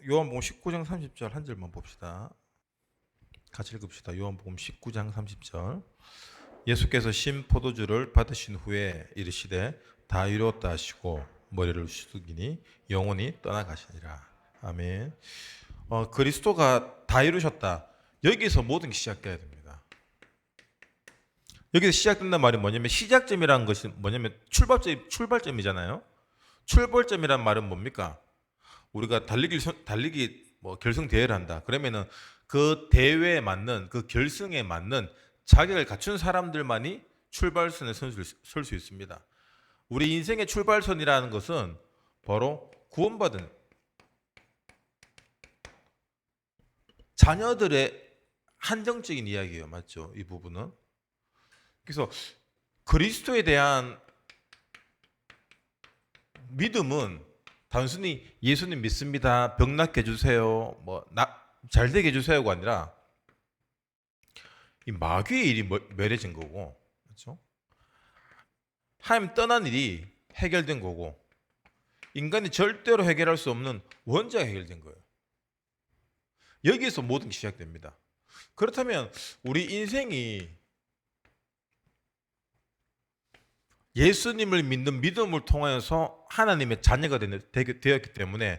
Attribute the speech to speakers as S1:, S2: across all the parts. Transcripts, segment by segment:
S1: 요한복음 19장 30절 한 절만 봅시다. 같이 읽읍시다. 요한복음 19장 30절. 예수께서 신 포도주를 받으신 후에 이르시되 다 이루었다 하시고 머리를 숙이니 영혼이 떠나가시니라. 아멘. 그리스도가 다 이루셨다. 여기서 모든 게 시작돼야 됩니다. 여기서 시작된다는 말이 뭐냐면, 시작점이라는 것이 뭐냐면 출발점이잖아요. 출발점이란 말은 뭡니까? 우리가 달리기 뭐 결승 대회를 한다. 그러면은 그 대회에 맞는, 그 결승에 맞는 자격을 갖춘 사람들만이 출발선에 설 수 있습니다. 우리 인생의 출발선이라는 것은 바로 구원받은 자녀들의 한정적인 이야기예요. 맞죠? 이 부분은. 그래서 그리스도에 대한 믿음은 단순히 예수님 믿습니다, 병 낫게 해주세요, 잘 되게 해주세요가 아니라 이 마귀의 일이 멸해진 거고, 그렇죠? 하나님 떠난 일이 해결된 거고, 인간이 절대로 해결할 수 없는 원죄가 해결된 거예요. 여기에서 모든 게 시작됩니다. 그렇다면 우리 인생이 예수님을 믿는 믿음을 통하여서 하나님의 자녀가 되었기 때문에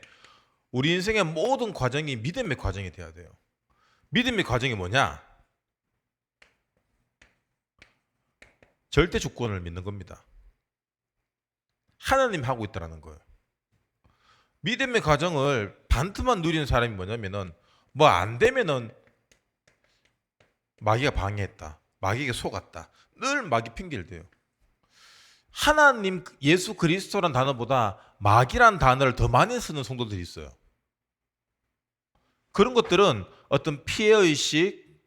S1: 우리 인생의 모든 과정이 믿음의 과정이 되어야 돼요. 믿음의 과정이 뭐냐? 절대 주권을 믿는 겁니다. 하나님 하고 있다라는 거예요. 믿음의 과정을 반트만 누리는 사람이 뭐냐면은, 뭐 안 되면은 마귀가 방해했다, 마귀가 속았다, 늘 마귀 핑계를 대요. 하나님, 예수 그리스도란 단어보다 마귀란 단어를 더 많이 쓰는 성도들이 있어요. 그런 것들은 어떤 피해의식,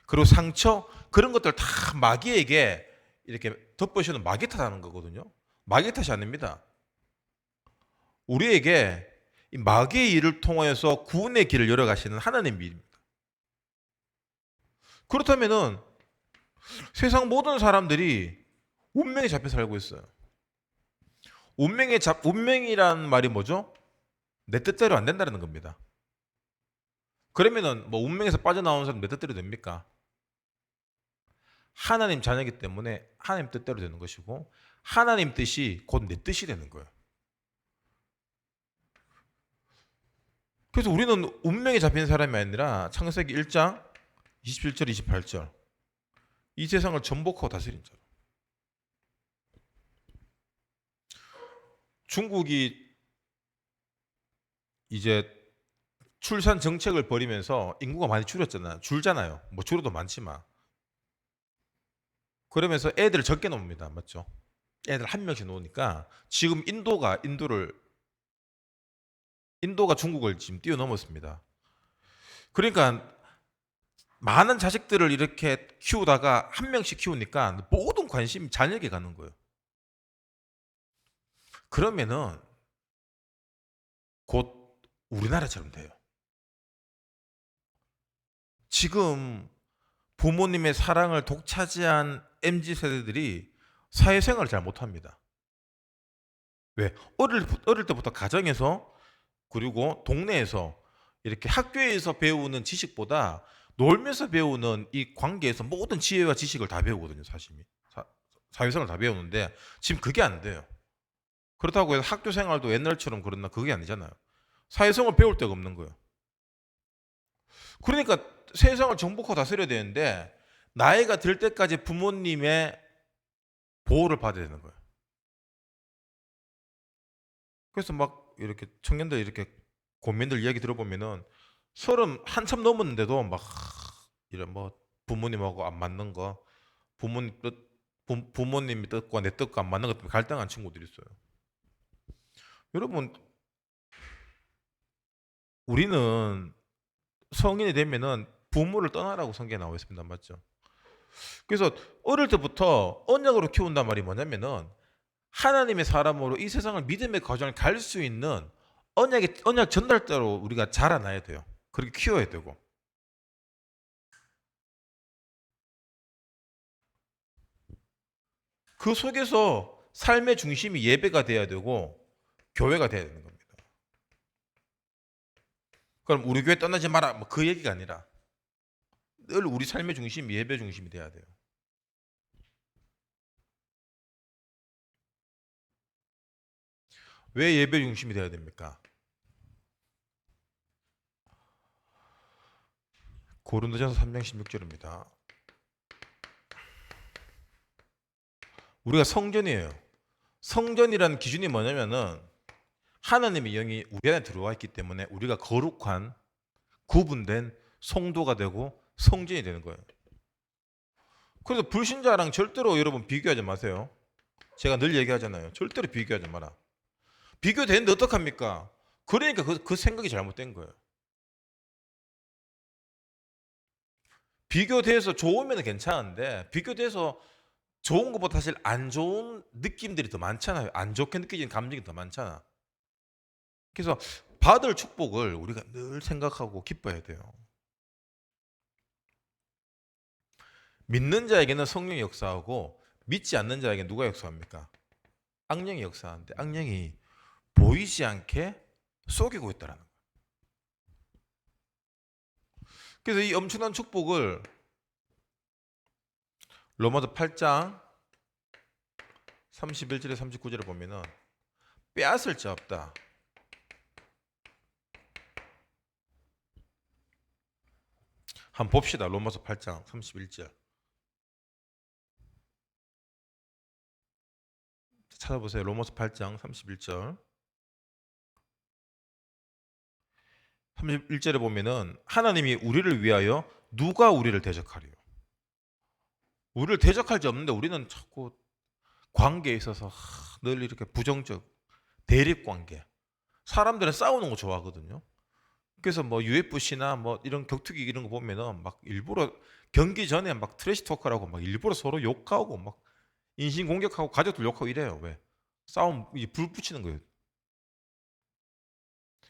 S1: 그리고 상처, 그런 것들 다 마귀에게 이렇게 덮으시는 마귀 탓하는 거거든요. 마귀 탓이 아닙니다. 우리에게 이 마귀의 일을 통하여서 구원의 길을 열어가시는 하나님입니다. 그렇다면은 세상 모든 사람들이 운명에 잡혀 살고 있어요. 운명이란 말이 뭐죠? 내 뜻대로 안 된다는 겁니다. 그러면은 뭐 운명에서 빠져나오는 사람 내 뜻대로 됩니까? 하나님 자녀이기 때문에 하나님 뜻대로 되는 것이고, 하나님 뜻이 곧 내 뜻이 되는 거예요. 그래서 우리는 운명에 잡힌 사람이 아니라 창세기 1장 27절 28절, 이 세상을 전복하고 다스린 자. 중국이 이제 출산 정책을 벌이면서 인구가 많이 줄잖아요. 뭐 줄어도 많지만. 그러면서 애들을 적게 놓습니다. 맞죠? 애들 한 명씩 놓으니까 지금 인도가 중국을 지금 뛰어넘었습니다. 그러니까 많은 자식들을 이렇게 키우다가 한 명씩 키우니까 모든 관심이 자녀에게 가는 거예요. 그러면은 곧 우리나라처럼 돼요. 지금 부모님의 사랑을 독차지한 MZ 세대들이 사회생활을 잘 못합니다. 왜? 어릴 때부터 가정에서, 그리고 동네에서, 이렇게 학교에서 배우는 지식보다 놀면서 배우는 이 관계에서 모든 지혜와 지식을 다 배우거든요. 사회생활을 다 배우는데 지금 그게 안 돼요. 그렇다고 해서 학교 생활도 옛날처럼 그러나 그게 아니잖아요. 사회생활 배울 데가 없는 거예요. 그러니까 세상을 정복하고 다스려야 되는데 나이가 들 때까지 부모님의 보호를 받아야 되는 거예요. 그래서 막 이렇게 청년들 이렇게 고민들 이야기 들어보면은 서른 한참 넘었는데도 막 이런 뭐 부모님하고 안 맞는 거, 부모님의 뜻과 내 뜻과 안 맞는 것 때문에 갈등한 친구들이 있어요. 여러분, 우리는 성인이 되면은 부모를 떠나라고 성경에 나와 있습니다. 맞죠? 그래서 어릴 때부터 언약으로 키운단 말이 뭐냐면은, 하나님의 사람으로 이 세상을 믿음의 과정을 갈 수 있는 언약 전달자로 우리가 자라나야 돼요. 그렇게 키워야 되고. 그 속에서 삶의 중심이 예배가 돼야 되고 교회가 돼야 되는 겁니다. 그럼 우리 교회 떠나지 마라 뭐 그 얘기가 아니라 늘 우리 삶의 중심이 예배 중심이 돼야 돼요. 왜 예배 중심이 돼야 됩니까? 고린도전서 3장 16절입니다. 우리가 성전이에요. 성전이라는 기준이 뭐냐면은 하나님의 영이 우리 안에 들어와 있기 때문에 우리가 거룩한 구분된 성도가 되고 성전이 되는 거예요. 그래서 불신자랑 절대로 여러분 비교하지 마세요. 제가 늘 얘기하잖아요. 절대로 비교하지 마라. 비교되는데 어떡합니까? 그러니까 그 생각이 잘못된 거예요. 비교돼서 좋으면 괜찮은데 비교돼서 좋은 것보다 사실 안 좋은 느낌들이 더 많잖아요. 안 좋게 느껴지는 감정이 더 많잖아. 그래서 받을 축복을 우리가 늘 생각하고 기뻐해야 돼요. 믿는 자에게는 성령이 역사하고 믿지 않는 자에게는 누가 역사합니까? 악령이 역사하는데 악령이 보이지 않게 속이고 있다는 거예요. 그래서 이 엄청난 축복을 로마서 8장 31절에 39절에 보면은 빼앗을 자 없다. 한번 봅시다. 로마서 8장 31절. 찾아보세요. 로마서 8장 31절. 31절에 보면은 하나님이 우리를 위하여 누가 우리를 대적하리요? 우리를 대적할 자 없는데 우리는 자꾸 관계에 있어서 늘 이렇게 부정적 대립 관계. 사람들은 싸우는 거 좋아하거든요. 그래서 뭐 UFC나 뭐 이런 격투기 이런 거 보면은 막 일부러 경기 전에 막 트래시 토크라고 막 일부러 서로 욕하고 막 인신 공격하고 가족들 욕하고 이래요. 왜? 싸움 불 붙이는 거예요.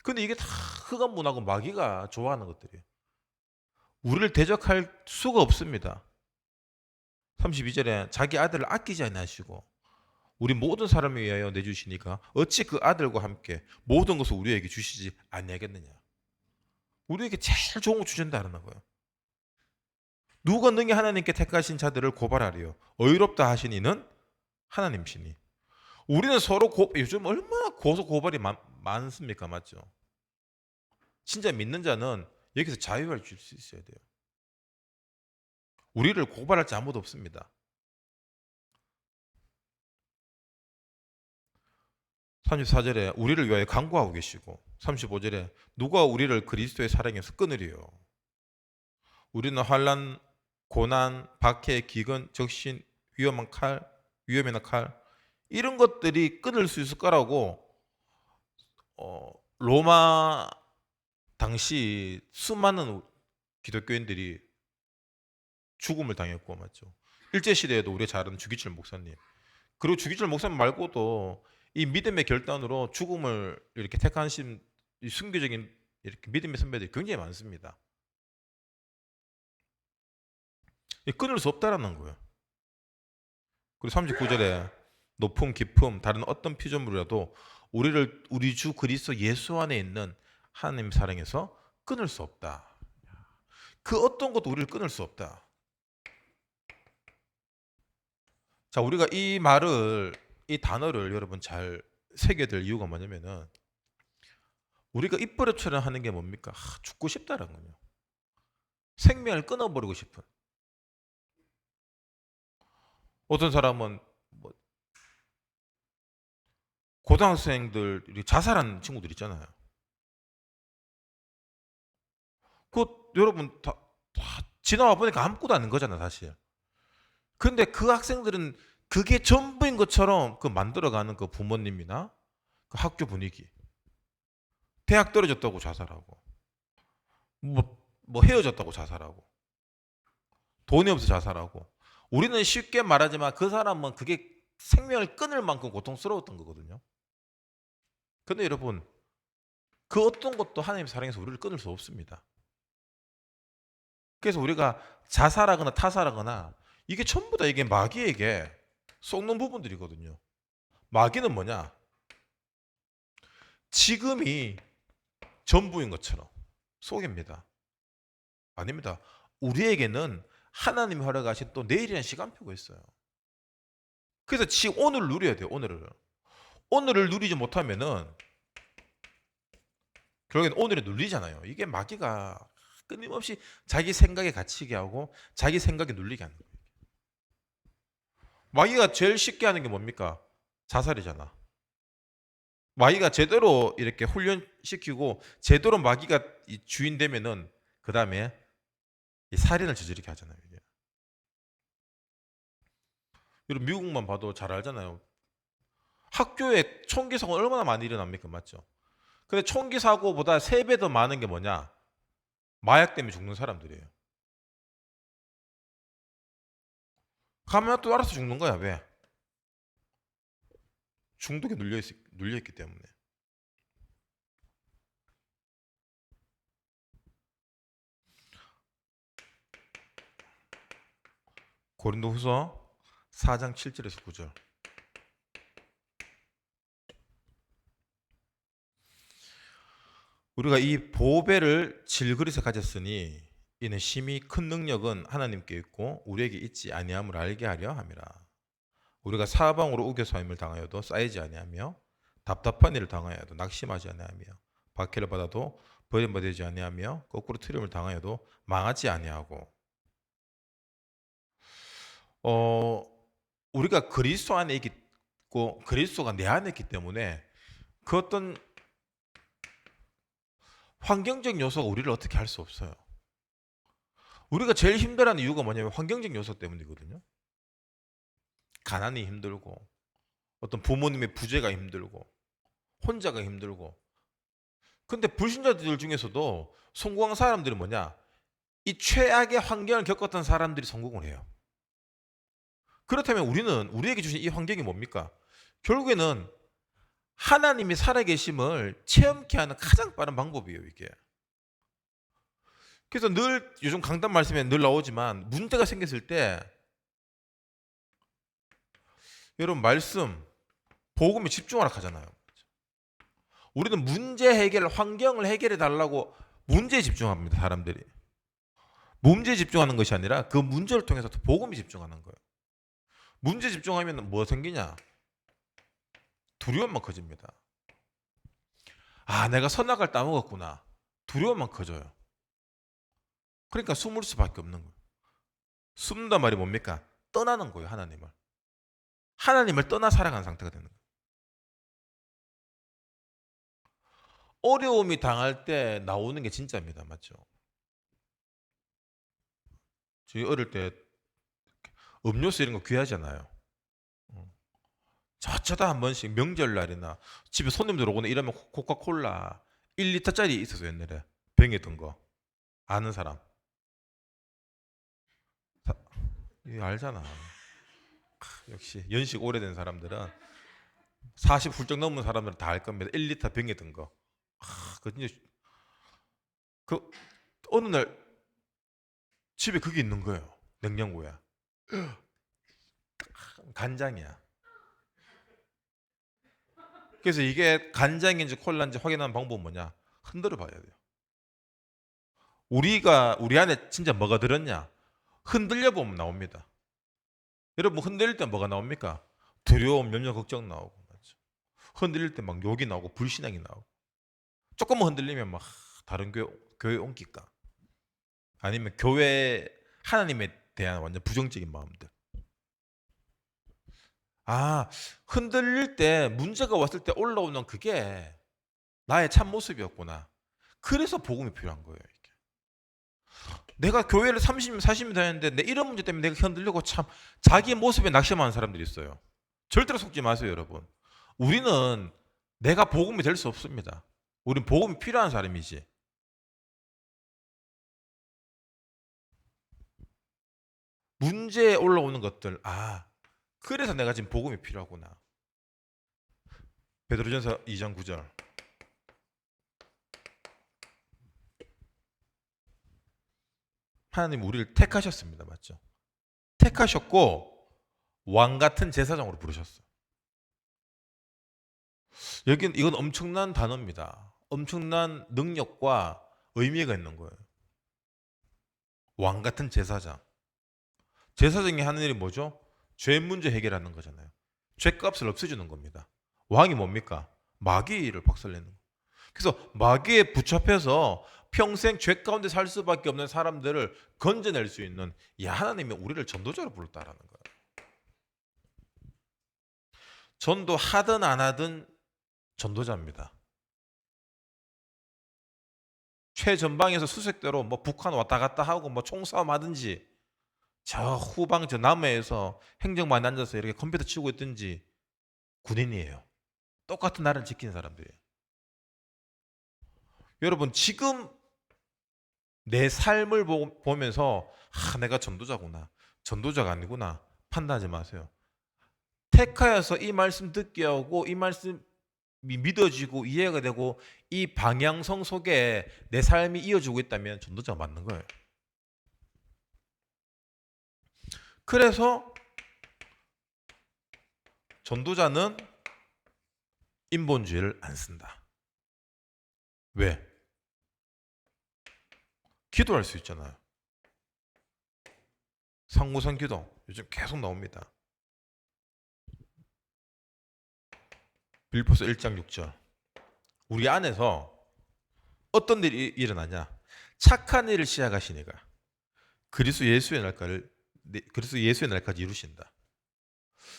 S1: 근데 이게 다 흑암 문화고 마귀가 좋아하는 것들이에요. 우리를 대적할 수가 없습니다. 32절에 자기 아들을 아끼지 아니하시고 우리 모든 사람을 위하여 내주시니까 어찌 그 아들과 함께 모든 것을 우리에게 주시지 아니하겠느냐. 우리에게 제일 좋은 거 주신다는 거예요. 누가 능히 하나님께 택하신 자들을 고발하리요. 의롭다 하신 이는 하나님이시니. 우리는 서로 요즘 얼마나 고소 고발이 많습니까? 맞죠? 진짜 믿는 자는 여기서 자유를 줄 수 있어야 돼요. 우리를 고발할 자 아무도 없습니다. 34절에 우리를 위하여 간구하고 계시고 35절에 누가 우리를 그리스도의 사랑에서 끊으리요. 우리는 환난, 고난, 박해, 기근, 적신, 위험이나 칼 이런 것들이 끊을 수 있을 거라고 로마 당시 수많은 기독교인들이 죽음을 당했고 맞죠. 일제 시대에도 우리가 잘 아는 주기철 목사님 그리고 주기철 목사님 말고도 이 믿음의 결단으로 죽음을 이렇게 택하신 순교적인 이렇게 믿음의 선배들이 굉장히 많습니다. 끊을 수 없다라는 거예요. 그리고 39절에 높음 깊음 다른 어떤 피조물이라도 우리 주 그리스도 예수 안에 있는 하나님 사랑에서 끊을 수 없다. 그 어떤 것도 우리를 끊을 수 없다. 자, 우리가 이 단어를 여러분 잘 새겨들 이유가 뭐냐면은 우리가 입버릇처럼 하는 게 뭡니까? 죽고 싶다라는 거예요. 생명을 끊어버리고 싶은. 어떤 사람은 뭐 고등학생들 자살한 친구들 있잖아요. 그 여러분 다 지나와 보니까 아무것도 아닌 거잖아 사실. 근데 그 학생들은 그게 전부인 것처럼 그 만들어가는 그 부모님이나 그 학교 분위기, 대학 떨어졌다고 자살하고, 뭐 헤어졌다고 자살하고, 돈이 없어 자살하고. 우리는 쉽게 말하지만 그 사람은 그게 생명을 끊을 만큼 고통스러웠던 거거든요. 근데 여러분 그 어떤 것도 하나님 사랑에서 우리를 끊을 수 없습니다. 그래서 우리가 자살하거나 타살하거나 이게 전부 다 이게 마귀에게 속는 부분들이거든요. 마귀는 뭐냐? 지금이 전부인 것처럼 속입니다. 아닙니다. 우리에게는 하나님이 허락하신 또 내일이라는 시간표가 있어요. 그래서 지금 오늘을 누려야 돼요. 오늘을 누리지 못하면은 결국엔 오늘에 눌리잖아요. 이게 마귀가 끊임없이 자기 생각에 갇히게 하고 자기 생각에 눌리게 하는 거예요. 마귀가 제일 쉽게 하는 게 뭡니까? 자살이잖아. 마귀가 제대로 이렇게 훈련시키고 제대로 마귀가 주인 되면은 그 다음에 살인을 저지르게 하잖아요. 이게. 여러분 미국만 봐도 잘 알잖아요. 학교에 총기 사고 얼마나 많이 일어납니까? 맞죠? 근데 총기 사고보다 3배 더 많은 게 뭐냐? 마약 때문에 죽는 사람들이에요. 가면 또 알아서 죽는 거야. 왜? 중독에 눌려있기 때문에. 고린도후서 4장 7절에서 9절. 우리가 이 보배를 질그릇에 가졌으니 이는 심히 큰 능력은 하나님께 있고 우리에게 있지 아니함을 알게 하려 함이라. 우리가 사방으로 우겨싸임을 당하여도 쌓이지 아니하며 답답한 일을 당하여도 낙심하지 아니하며 박해를 받아도 버림받지 아니하며 거꾸로 트림을 당하여도 망하지 아니하고. 우리가 그리스도 안에 있고 그리스도가 내 안에 있기 때문에 그 어떤 환경적 요소가 우리를 어떻게 할 수 없어요. 우리가 제일 힘들어하는 이유가 뭐냐면 환경적 요소 때문이거든요. 가난이 힘들고 어떤 부모님의 부재가 힘들고 혼자가 힘들고. 근데 불신자들 중에서도 성공한 사람들은 뭐냐? 이 최악의 환경을 겪었던 사람들이 성공을 해요. 그렇다면 우리에게 주신 이 환경이 뭡니까? 결국에는 하나님이 살아계심을 체험케 하는 가장 빠른 방법이에요, 이게. 그래서 늘 요즘 강단 말씀에 늘 나오지만 문제가 생겼을 때 여러분 말씀, 복음에 집중하라 하잖아요. 우리는 문제 해결, 환경을 해결해 달라고 문제에 집중합니다, 사람들이. 문제에 집중하는 것이 아니라 그 문제를 통해서 복음에 집중하는 거예요. 문제 집중하면 뭐 생기냐? 두려움만 커집니다. 아, 내가 선악을 따먹었구나. 두려움만 커져요. 그러니까 숨을 수밖에 없는 거예요. 숨는단 말이 뭡니까? 떠나는 거예요, 하나님을. 하나님을 떠나 살아가는 상태가 되는 거예요. 어려움이 당할 때 나오는 게 진짜입니다. 맞죠? 저희 어릴 때 음료수 이런 거 귀하잖아요. 저쩌다 한 번씩 명절날이나 집에 손님들 오거나 이러면 코카콜라 1리터짜리 있었어요. 옛날에 병에 든 거. 아는 사람. 이거 알잖아. 역시 연식 오래된 사람들은 40 훌쩍 넘은 사람들은 다 알 겁니다. 1리터 병에 든 거. 그 어느 날 집에 그게 있는 거예요. 냉장고에. 간장이야. 그래서 이게 간장인지 콜라인지 확인하는 방법은 뭐냐? 흔들어 봐야 돼요. 우리 안에 진짜 뭐가 들었냐? 흔들려 보면 나옵니다. 여러분 흔들릴 때 뭐가 나옵니까? 두려움, 염려, 걱정 나오고. 맞죠? 흔들릴 때 막 욕이 나오고 불신앙이 나오고. 조금만 흔들리면 막 다른 교회 옮길까? 아니면 교회 하나님에 대한 완전 부정적인 마음들. 아, 흔들릴 때 문제가 왔을 때 올라오는 그게 나의 참 모습이었구나. 그래서 복음이 필요한 거예요. 이게. 내가 교회를 30년, 40년 다녔는데 내 이런 문제 때문에 내가 흔들리고 참 자기 모습에 낙심하는 사람들이 있어요. 절대로 속지 마세요, 여러분. 우리는 내가 복음이 될 수 없습니다. 우린 복음이 필요한 사람이지. 문제에 올라오는 것들, 아, 그래서 내가 지금 복음이 필요하구나. 베드로전서 2장 9절. 하나님 우리를 택하셨습니다. 맞죠? 택하셨고 왕 같은 제사장으로 부르셨어. 이건 엄청난 단어입니다. 엄청난 능력과 의미가 있는 거예요. 왕 같은 제사장. 제사장이 하는 일이 뭐죠? 죄 문제 해결하는 거잖아요. 죄값을 없애주는 겁니다. 왕이 뭡니까? 마귀를 박살내는 거. 그래서 마귀에 붙잡혀서 평생 죄 가운데 살 수밖에 없는 사람들을 건져낼 수 있는 하나님이 우리를 전도자로 불렀다라는 거예요. 전도 하든 안 하든 전도자입니다. 최전방에서 수색대로 뭐 북한 왔다 갔다 하고 뭐 총싸움 하든지 저 후방 저 남해에서 행정반에 앉아서 이렇게 컴퓨터 치고 있든지 군인이에요. 똑같은 나라를 지키는 사람들이에요. 여러분 지금 내 삶을 보면서 내가 전도자구나, 전도자가 아니구나 판단하지 마세요. 택하여서 이 말씀 듣게 하고 이 말씀이 믿어지고 이해가 되고 이 방향성 속에 내 삶이 이어지고 있다면 전도자가 맞는 거예요. 그래서 전도자는 인본주의를 안 쓴다. 왜? 기도할 수 있잖아요. 상무선 기도 요즘 계속 나옵니다. 빌립보서 1장 6절. 우리 안에서 어떤 일이 일어나냐? 착한 일을 시작하시니가 그리스도 예수의 날까지 이루신다.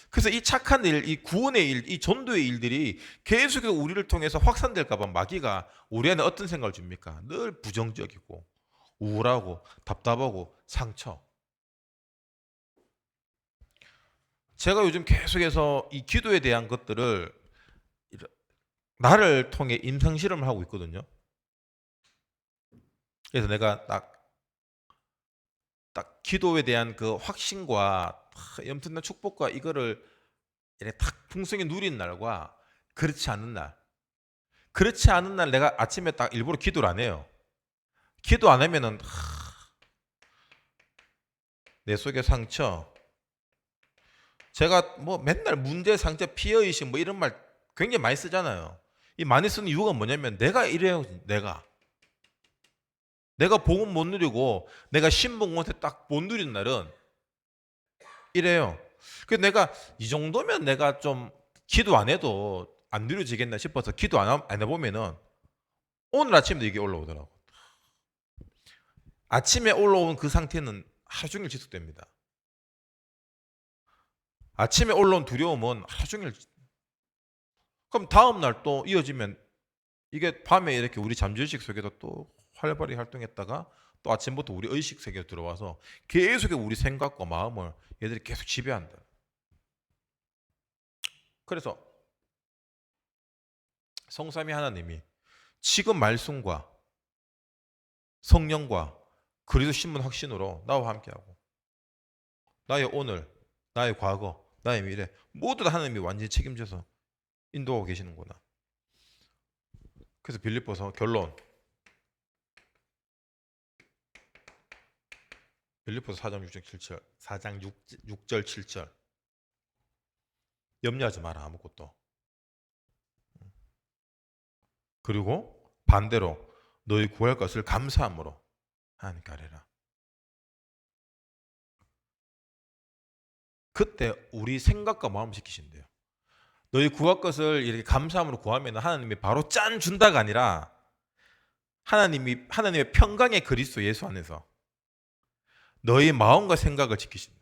S1: 그래서 이 착한 일, 이 구원의 일, 이 전도의 일들이 계속해서 우리를 통해서 확산될까 봐 마귀가 우리 안에 어떤 생각을 줍니까? 늘 부정적이고 우울하고 답답하고 상처. 제가 요즘 계속해서 이 기도에 대한 것들을 나를 통해 임상 실험을 하고 있거든요. 그래서 내가 딱 기도에 대한 그 확신과 엄청난 축복과 이거를 이렇게 탁 풍성히 누린 날과 그렇지 않은 날 내가 아침에 딱 일부러 기도를 안 해요. 기도 안 하면은 내 속의 상처. 제가 뭐 맨날 문제, 상처, 피해의식 뭐 이런 말 굉장히 많이 쓰잖아요. 이 많이 쓰는 이유가 뭐냐면 내가 이래요. 내가 복음 못 누리고 내가 신봉한테 딱 못 누린 날은 이래요. 그래서 내가 이 정도면 내가 좀 기도 안 해도 안 누려지겠나 싶어서 기도 안 해보면은 오늘 아침에도 이게 올라오더라고. 아침에 올라온 그 상태는 하루 종일 지속됩니다. 아침에 올라온 두려움은 하루 종일. 그럼 다음 날 또 이어지면 이게 밤에 이렇게 우리 잠재의식 속에도 또 활발히 활동했다가 또 아침부터 우리 의식 세계에 들어와서 계속 우리 생각과 마음을 얘들이 계속 지배한다. 그래서 성삼위 하나님이 지금 말씀과 성령과 그리스도 신문 확신으로 나와 함께하고 나의 오늘, 나의 과거, 나의 미래 모두 다 하나님이 완전히 책임져서 인도하고 계시는구나. 그래서 빌립보서 결론. 빌립보서 4장 6절 7절. 4장 6절 7절. 염려하지 마라 아무것도. 그리고 반대로 너희 구할 것을 감사함으로 하나님께 아뢰라. 그때 우리 생각과 마음을 지키신대요. 너희 구할 것을 이렇게 감사함으로 구하면 하나님이 바로 짠 준다가 아니라 하나님의 평강의 그리스도 예수 안에서 너희 마음과 생각을 지키신다.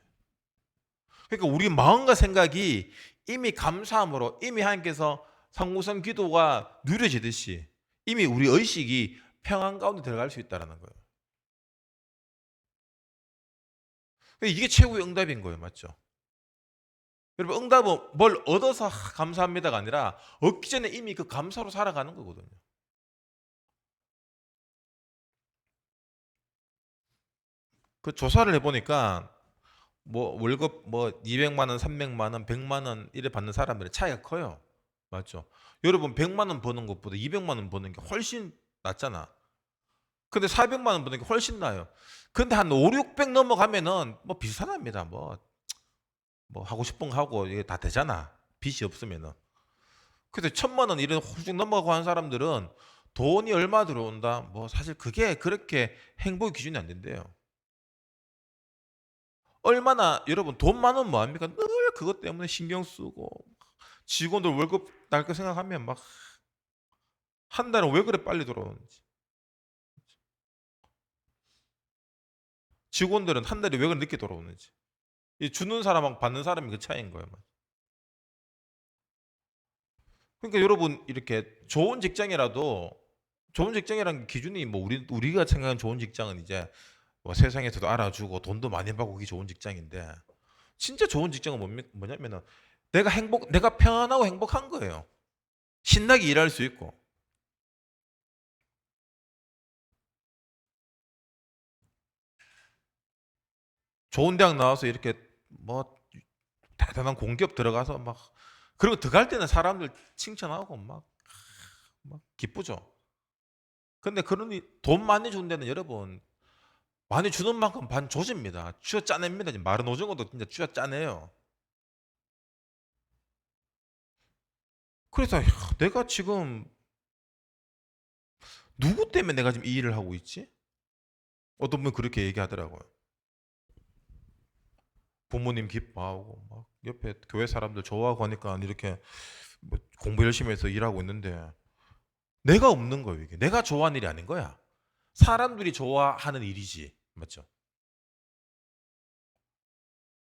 S1: 그러니까 우리 마음과 생각이 이미 감사함으로 이미 하나님께서 상무선 기도가 누려지듯이 이미 우리 의식이 평안 가운데 들어갈 수 있다는 거예요. 이게 최고의 응답인 거예요. 맞죠? 여러분 응답은 뭘 얻어서 감사합니다가 아니라 얻기 전에 이미 그 감사로 살아가는 거거든요. 그 조사를 해보니까 뭐 월급 뭐 200만 원, 300만 원, 100만 원 이래 받는 사람들의 차이가 커요. 맞죠? 여러분 100만 원 버는 것보다 200만 원 버는 게 훨씬 낫잖아. 근데 400만 원 버는 게 훨씬 나아요. 근데 한 5, 600 넘어가면은 뭐 비슷합니다. 뭐 하고 싶은 거 하고 이게 다 되잖아. 빚이 없으면은. 근데 1000만 원 이런 훌쩍 넘어가고 하는 사람들은 돈이 얼마 들어온다. 뭐 사실 그게 그렇게 행복의 기준이 안 된대요. 얼마나 여러분 돈 많으면 뭐 합니까? 늘 그것 때문에 신경 쓰고 직원들 월급 날 거 생각하면 막 한 달은 왜 그래 빨리 돌아오는지. 직원들은 한 달에 왜 그래 늦게 돌아오는지. 이 주는 사람하고 받는 사람이 그 차이인 거예요. 그러니까 여러분 이렇게 좋은 직장이라도 좋은 직장이라는 기준이 뭐 우리가 생각하는 좋은 직장은 이제 뭐 세상에서도 알아주고 돈도 많이 받고 그게 좋은 직장인데 진짜 좋은 직장은 뭐냐면은 내가 편안하고 행복한 거예요. 신나게 일할 수 있고. 좋은 대학 나와서 이렇게 뭐 대단한 공기업 들어가서 막 그리고 들어갈 때는 사람들 칭찬하고 막 기쁘죠. 근데 그러니 돈 많이 준 데는 여러분 많이 주는 만큼 반 조집니다. 쥐어 짜냅니다. 마른 오징어도 진짜 쥐어 짜내요. 그래서 내가 지금 누구 때문에 내가 지금 이 일을 하고 있지? 어떤 분 그렇게 얘기하더라고요. 부모님 기뻐하고 막 옆에 교회 사람들 좋아하고 하니까 이렇게 뭐 공부 열심히 해서 일하고 있는데 내가 없는 거예요, 이게. 내가 좋아하는 일이 아닌 거야. 사람들이 좋아하는 일이지. 맞죠?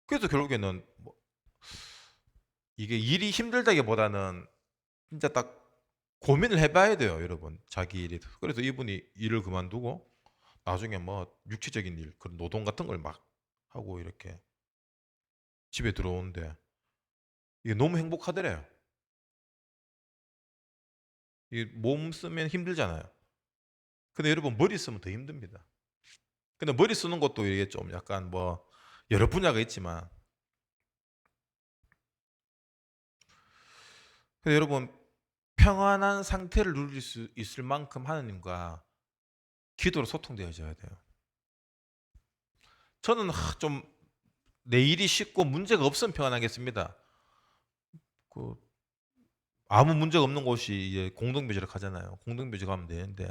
S1: 그래서 결국에는 뭐 이게 일이 힘들다기보다는 진짜 딱 고민을 해봐야 돼요, 여러분. 자기 일이. 그래서 이분이 일을 그만두고 나중에 뭐 육체적인 일, 그런 노동 같은 걸 막 하고 이렇게 집에 들어오는데 이게 너무 행복하더래요. 이 몸 쓰면 힘들잖아요. 근데 여러분 머리 쓰면 더 힘듭니다. 근데 머리 쓰는 것도 이게 좀 약간 뭐 여러 분야가 있지만 근데 여러분 평안한 상태를 누릴 수 있을 만큼 하나님과 기도로 소통되어져야 돼요. 저는 좀 내 일이 쉽고 문제가 없으면 평안하겠습니다. 그 아무 문제가 없는 곳이 이제 공동묘지를 가잖아요. 공동묘지 가면 되는데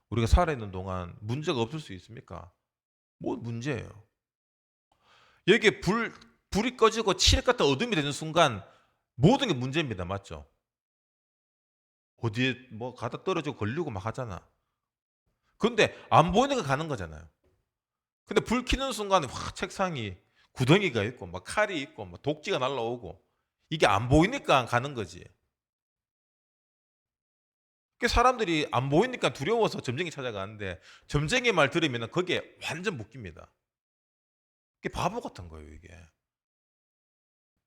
S1: 우리가 살아있는 동안 문제가 없을 수 있습니까? 뭐 문제예요. 여기에 불이 꺼지고 칠흑 같은 어둠이 되는 순간 모든 게 문제입니다. 맞죠? 어디에 뭐 가다 떨어지고 걸리고 막 하잖아. 근데 안 보이는 거 가는 거잖아요. 근데 불 켜는 순간에 확 책상이 구덩이가 있고 막 칼이 있고 막 독지가 날라오고 이게 안 보이니까 가는 거지. 그 사람들이 안 보이니까 두려워서 점쟁이 찾아가는데 점쟁이 말 들으면 거기에 완전 묶입니다. 그게 바보 같은 거예요, 이게.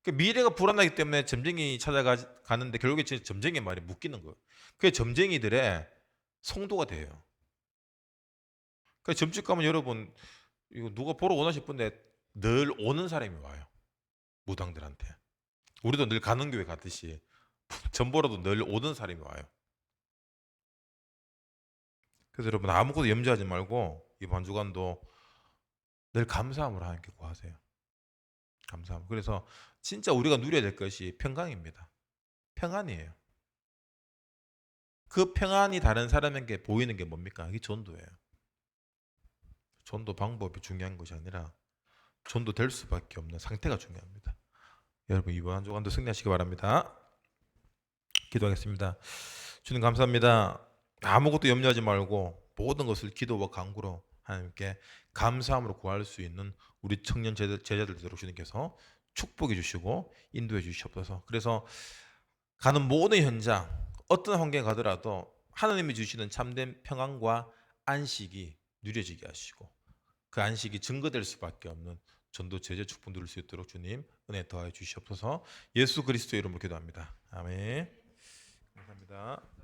S1: 그 미래가 불안하기 때문에 점쟁이 찾아가는데 결국에 점쟁이 말이 묶이는 거예요. 그게 점쟁이들의 성도가 돼요. 그 점집 가면 여러분 이거 누가 보러 오나 싶은데 늘 오는 사람이 와요. 무당들한테. 우리도 늘 가는 교회 가듯이 점 보러도 늘 오는 사람이 와요. 그래서 여러분 아무것도 염려하지 말고 이번 주간도 늘 감사함으로 하나님께 구하세요. 감사함. 그래서 진짜 우리가 누려야 될 것이 평강입니다. 평안이에요. 그 평안이 다른 사람에게 보이는 게 뭡니까? 이게 전도예요. 전도 방법이 중요한 것이 아니라 전도될 수밖에 없는 상태가 중요합니다. 여러분 이번 한 주간도 승리하시기 바랍니다. 기도하겠습니다. 주님 감사합니다. 아무것도 염려하지 말고 모든 것을 기도와 간구로 하나님께 감사함으로 구할 수 있는 우리 청년 제자들대로 주님께서 축복해 주시고 인도해 주시옵소서. 그래서 가는 모든 현장 어떤 환경에 가더라도 하나님이 주시는 참된 평안과 안식이 누려지게 하시고 그 안식이 증거될 수밖에 없는 전도 제자 축복 누릴 수 있도록 주님 은혜 더하여 주시옵소서. 예수 그리스도의 이름으로 기도합니다. 아멘. 감사합니다.